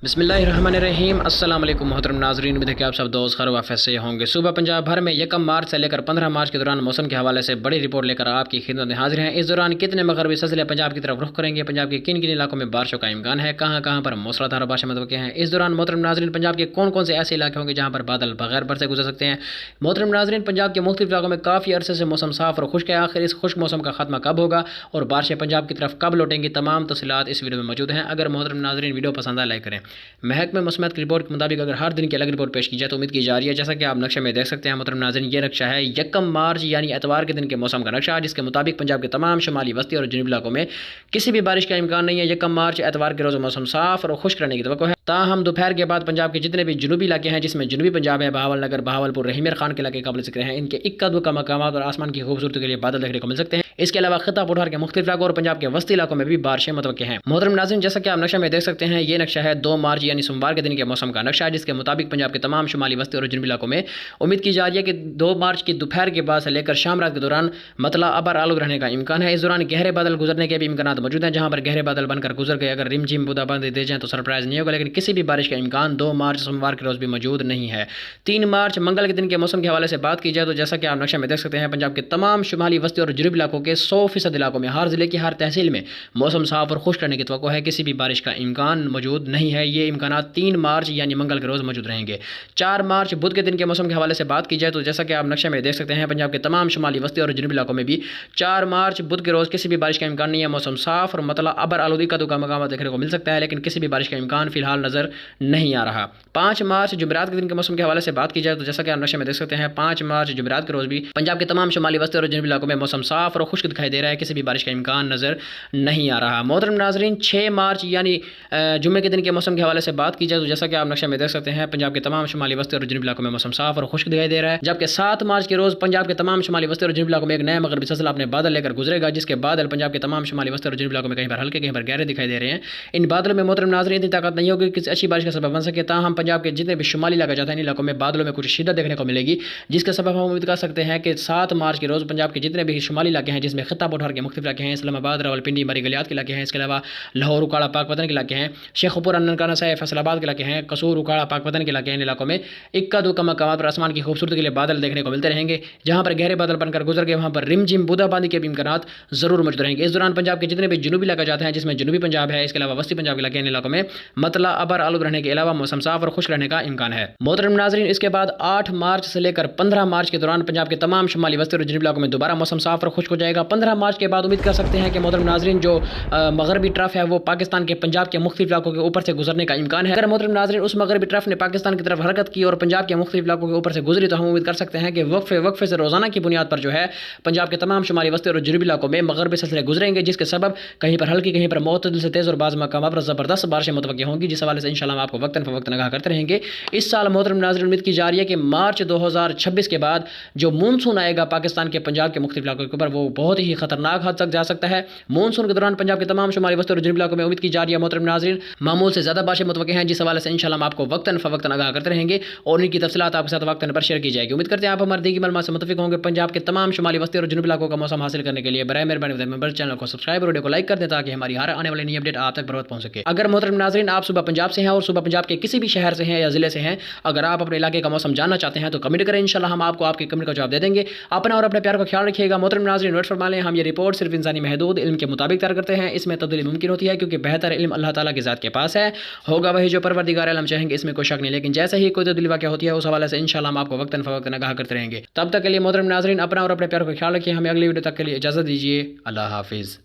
बिस्मिल्लाहिर्रहमानिर्रहीम। अस्सलाम वालेकुम मोहतरम नाज़रीन, उम्मीद है कि आप सब दोस्त खैर वाफियत से होंगे। सुबह पंजाब भर में 1 मार्च से लेकर 15 मार्च के दौरान मौसम के हवाले से बड़ी रिपोर्ट लेकर आपकी खिदमत में हाजिर हैं। इस दौरान कितने मगरबी सिलसिले पंजाब की तरफ रुख करेंगे, पंजाब के किन किन इलाकों में बारिशों का इम्कान है, कहाँ कहाँ पर मूसलाधार बारिशें मुतवक्किल हैं। इस दौरान मोहतरम नाज़रीन पंजाब के कौन कौन से ऐसे इलाके होंगे जहाँ पर बादल बगैर बरसे गुजर सकते हैं। मोहतरम नाज़रीन पंजाब के मुख्तलिफ इलाकों में काफ़ी अरसे से मौसम साफ और खुश्क है। आखिर इस खुश्क मौसम का खात्मा कब होगा और बारिशें पंजाब की तरफ कब लौटेंगी, तमाम तफसीलात इस वीडियो में मौजूद हैं। अगर मोहतरम नाज़रीन वीडियो पसंद आए लाइक करें। महकमे मौसमियात की रिपोर्ट के मुताबिक अगर हर दिन की अलग रिपोर्ट पेश की जाए तो उम्मीद की जा रही है, जैसा कि आप नक्शे में देख सकते हैं मोहतरम नाज़रीन, ये नक्शा है 1 मार्च यानी एतवार के दिन के मौसम का नक्शा, जिसके मुताबिक पंजाब के तमाम शुमाली वस्ती और जनूबी इलाकों में किसी भी बारिश का इम्कान नहीं है। 1 मार्च एतवार के रोज़ मौसम साफ और खुश्क रहने की तवक्को है। ताहम दोपहर के बाद पंजाब के जितने भी जनूबी इलाके हैं, जिसमें जनूबी पंजाब है, बहावलनगर, बहावलपुर, रहीमर खान के इलाके काबिल ज़िक्र हैं, इनके इक्का दुक्का मकामात और आसमान की खूबसूरती के लिए बादल देखने को मिल सकते हैं। इसके अलावा खिता पठार के मुख्तलिफ इलाकों और पंजाब के वस्ती इलाकों में भी बारिशें मुतवक्किल हैं। मोहतरम नाज़रीन, जैसा कि आप नक्शा में देख सकते हैं, ये नक्शा है 2 मार्च यानी सोमवार के दिन के मौसम का नक्शा है, जिसके मुताबिक पंजाब के तमाम शुमाली वस्ती और जनूबी इलाकों में उम्मीद की जा रही है कि 2 मार्च की दोपहर के बाद से लेकर शाम रात के दौरान मतला अबर आलूद रहने का इम्कान है। इस दौरान गहरे बादल गुजरने के भी इम्कान मौजूद हैं। जहाँ पर गहरे बादल बनकर गुजर गए, अगर रिम झिम बूंदाबांदी दे जाएँ तो सरप्राइज नहीं होगा, लेकिन किसी भी बारिश का इम्कान 2 मार्च सोमवार के रोज़ भी मौजूद नहीं है। 3 मार्च मंगल के दिन के मौसम के हवाले से बात की जाए तो जैसा कि आप नक्शा में देख सकते हैं, पंजाब के तमाम शुमाली वस्ती और जनूबी इलाकों के 100% इलाकों में, हर जिले की हर तहसील में मौसम साफ और खुश्क रहने की तवक्को है। किसी भी बारिश का इम्कान मौजूद नहीं है। ये इम्कान 3 मार्च यानी मंगल के रोज़ मौजूद रहेंगे। 4 मार्च बुध के दिन के मौसम के हवाले से बात की जाए तो जैसा कि आप नक्शे में देख सकते हैं, पंजाब के तमाम शुमाली वस्ती और जनूबी इलाकों में भी 4 मार्च बुध के रोज़ किसी भी बारिश का इम्कान नहीं है। मौसम साफ और मतला अबर आलूदी का दुका मकाम देखने को मिल सकता है, लेकिन किसी भी बारिश का इम्कान फिलहाल नजर नहीं आ रहा। 5 मार्च जुमेरात के दिन के मौसम के हवाले से बात की जाए तो जैसा कि आप नक्शे में देख सकते हैं, 5 मार्च जुमेरात के रोज़ भी पंजाब के तमाम शुमाली वस्ती और जनूबी इलाकों में मौसम साफ और खुश्क दिखाई दे रहा है। किसी भी बारिश का इम्कान नजर नहीं आ रहा। मोहतरम नाज़रीन, 6 मार्च यानी जुम्मे के दिन के मौसम के हवाले से बात की जाए तो जैसा कि आप नक्शे में देख सकते हैं, पंजाब के तमाम शुमाली वस्ती और जनूबी इलाकों में मौसम साफ और खुश्क दिखाई दे रहा है। जबकि 7 मार्च के रोज़ पंजाब के तमाम शुमाली वस्ती और जनूबी इलाकों में एक नया मगरबी सिलसिला अपने बादल लेकर गुजरेगा, जिसके बादल पंजाब के तमाम शुमाली वस्ती और जनूबी इलाकों में कहीं पर हल्के कहीं पर गहरे दिखाई दे रहे हैं। इन बादलों में मोहतरम नाज़रीन इतनी ताकत नहीं होगी कि अच्छी बारिश का सबब बन सके। ताहम पंजाब के जितने भी शुमाली इलाका जाते हैं, इन इलाकों में बादलों में कुछ शिद्दत देखने को मिलेगी, जिसके सबब हम उम्मीद कर सकते हैं कि 7 मार्च के रोज़ पंजाब के जितने भी शुमाली इलाके हैं, जिसमें खिता पठार के मुख्तलिफ इलाके हैं, इस्लामाबाद, रावलपिंडी, मरी गलियात के इलाके हैं, इसके अलावा लाहौर, उकाड़ा, पाकपतन के इलाके हैं, शेखपुरा, ननकाना साहिब, फैसलाबाद के इलाके हैं, कसूर, उकाड़ा, पाकपतन के इलाके हैं। इन इलाकों में इक्का दुक्का मकामात पर आसमान की खूबसूरती के लिए बादल देखने को मिलते रहेंगे। जहाँ पर गहरे बादल बनकर गुजर गए, वहाँ पर रिम झिम बूंदाबांदी के भी इम्कानात जरूर मौजूद रहेंगे। इस दौरान पंजाब के जितने भी जनूबी इलाका जाते हैं, जिसमें जनूबी पंजाब है, इसके अलावा वस्ती पंजाब के इलाके, इन इलाकों में मतला अबर आलूद रहने के अलावा मौसम साफ और खुश्क रहने का इम्कान है। मोहतरम नाज़रीन, इसके बाद 8 मार्च से लेकर 15 मार्च के दौरान पंजाब के तमाम शुमाली वस्ती और जनूबी इलाकों में दोबारा मौसम साफ और खुश्क हो जाएगा। 15 मार्च के बाद उम्मीद कर सकते हैं कि मोहतरम नाज़रीन जो मगरबी ट्रफ है वो पाकिस्तान के पंजाब के मुख्तलिफ इलाकों के ऊपर से गुजरने का इम्कान है। अगर मोहतरम नाज़रीन उस मगरबी ट्रफ ने पाकिस्तान की तरफ हरकत की और पंजाब के मुख्तलिफ इलाकों के ऊपर से गुजरी तो हम उम्मीद कर सकते हैं कि वक्फे से रोजाना की बुनियाद पर जो है पंजाब के तमाम शुमाली वस्ती और जनूबी इलाकों में मगरबी सिलसिले गुजरेंगे, जिसके सबब कहीं पर हल्की कहीं पर मुअत्तदिल से तेज़ और बाज़ मकामात पर ज़बरदस्त बारिशें मुतवक्किल होंगी, जिस हवाले से इंशाअल्लाह आपको वक्तन फ़वक्तन आगाह करते रहेंगे। इस साल मोहतरम नाज़रीन उम्मीद की जा रही है कि मार्च 2026 के बाद जो मानसून आएगा पाकिस्तान के पंजाब के मुख्तलिफ इलाकों के ऊपर, वो बहुत ही खतरनाक हद तक जा सकता है। मानसून के दौरान पंजाब के तमाम शुमाली वस्ती और जनूबी इलाकों में उम्मीद की जा रही है मोहतरम नाज़रीन मामूल से ज़्यादा बारिशें मुतवक्किल हैं, जिस हवाले से इंशाअल्लाह आपको वक्तन फ़वक्तन आगाह करते रहेंगे और इनकी तफसीलात आपके साथ वक्तन पर शेयर की जाएगी। उम्मीद करते हैं आप हमारे दीगी मालूमात से मुतफिक होंगे। पंजाब के तमाम शुमाली वस्ती और जनूबी इलाकों का मौसम हासिल करने के लिए बराए मेहरबानी चैनल को सब्सक्राइब और वीडियो को लाइक कर दें, ताकि हमारी हर आने वाली नई अपडेट आप तक बराबर पहुंच सके। अगर मोहतरम नाज़रीन आप सुबह पंजाब से हैं और सुबह पंजाब के किसी भी शहर से हैं या ज़िले से हैं, अगर आप अपने इलाके का मौसम जानना चाहते हैं तो कमेंट करें, इंशाल्लाह हम आपको आपके कमेंट का जवाब दे देंगे। अपना और अपने प्यार का ख्याल रखिएगा। मोहतरम नाज़रीन नोट फरमा लें, हम ये रिपोर्ट सिर्फ इंसानी महदूद इल्म के मुताबिक तैयार करते हैं। इसमें तब्दीली मुमकिन होती है क्योंकि बेहतर इल्म अल्लाह ताला की ज़ात के पास है, होगा वही जो परवरदिगार आलम चाहेंगे, इसमें कोई शक नहीं। लेकिन जैसे ही कोई तब्दीली वाक़या होती है उस हवाले से इंशाल्लाह हम आपको वक्तन फ़वक्तन आगाह करते रहेंगे। तब तक के लिए मोहतरम नाज़रीन अपना और अपने प्यार का ख्याल रखिए। हमें अगली वीडियो तक के लिए इजाज़त दीजिए। अल्लाह हाफिज़।